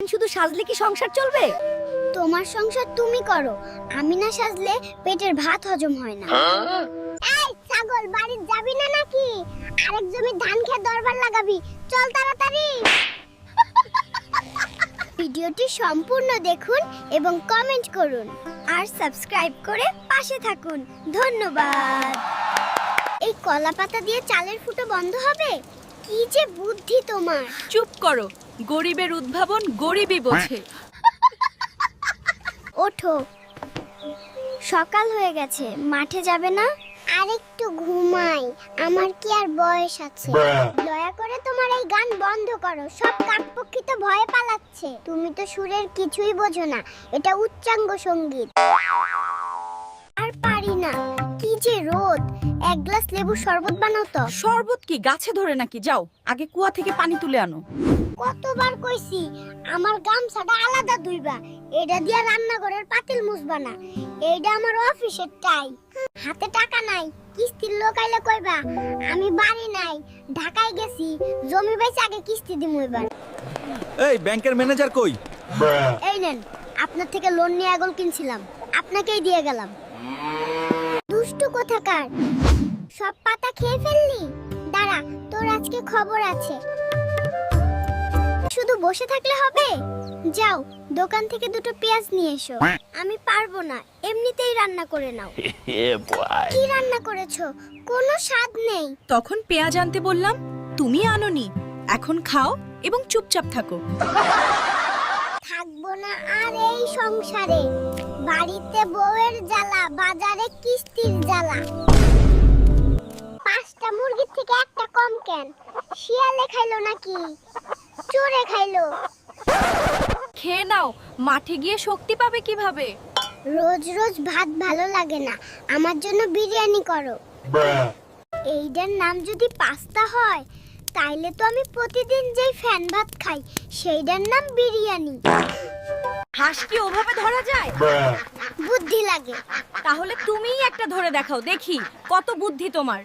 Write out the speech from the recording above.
শুধু সাজলে কি সংসার চলবে? তোমার সংসার তুমি করো, আমি না সাজলে পেটের ভাত হজম হয় না। এই ছাগল, বাড়ি যাবি না নাকি? আরেক জমি ধান খেয়ে দরবার লাগাবি, চল তাড়াতাড়ি। ভিডিওটি সম্পূর্ণ দেখুন এবং কমেন্ট করুন আর সাবস্ক্রাইব করে পাশে থাকুন। ধন্যবাদ। এই কলা পাতা দিয়ে চালের ফুটো বন্ধ হবে? কি যে বুদ্ধি তোমার! চুপ করো, গরিবের উদ্ভাবন গরিবই বোঝে। ওঠো, সকাল হয়ে গেছে, মাঠে যাবে না? আরেকটু ঘুমাই, আমার কি আর বয়স আছে? দয়া করে তোমার এই গান বন্ধ করো, সব কাকপক্ষী তো ভয়ে পালাচ্ছে। তুমি তো সুরের কিছুই বোঝো না, এটা উচ্চাঙ্গ সঙ্গীত। আর পারি না, কি যে রোদ! এক গ্লাস লেবুর শরবত বানাও তো। শরবত কি গাছে ধরে নাকি? যাও আগে কুয়া থেকে পানি তুলে আনো। কতবার কইছি আমার গামছাটা আলাদা ধুইবা, এটা দিয়া রান্নাঘরের পাতিল মুছবা না। এইটা আমার অফিসের টাই। হাতে টাকা নাই, কিস্তির লোক আইলে কইবা আমি বাড়ি নাই, ঢাকায় গেছি, জমি বেচে আগে কিস্তি দিমু এবার। এই ব্যাংকের ম্যানেজার কই? এই নেন, আপনার থেকে লোন নিয়ে আগল কিনছিলাম, আপনাকেই দিয়ে গেলাম। দুষ্টু কোথাকার, সব পাতা খেয়ে ফেললি? দাঁড়া, তোর আজকে খবর আছে। শুধু বসে থাকলে হবে? যাও, দোকান থেকে দুটো পেঁয়াজ নিয়ে এসো। আমি পারবো না, এমনিতেই রান্না করে নাও। কি রান্না করেছো? কোনো স্বাদ নেই। তখন পেঁয়াজ আনতে বললাম, তুমি আনোনি। এখন খাও এবং চুপচাপ থাকো। থাকবো না আর এই সংসারে। বাড়িতে বউয়ের জ্বালা, বাজারে কিস্তির জ্বালা। 5টা মুরগির থেকে একটা কম কেন? শিয়ালে খাইলো নাকি চোরে খাইলো? খেয়ে নাও, মাঠে গিয়ে শক্তি পাবে কিভাবে? রোজ রোজ ভাত ভালো লাগে না, আমার জন্য বিরিয়ানি করো। এইটার নাম যদি পাস্তা হয়, তাইলে তো আমি প্রতিদিন যেই ফ্যান ভাত খাই সেইটার নাম বিরিয়ানি। হাঁস কি ওভাবে ধরা যায়? বুদ্ধি লাগে। তাহলে তুমিই একটা ধরে দেখাও, দেখি কত বুদ্ধি তোমার।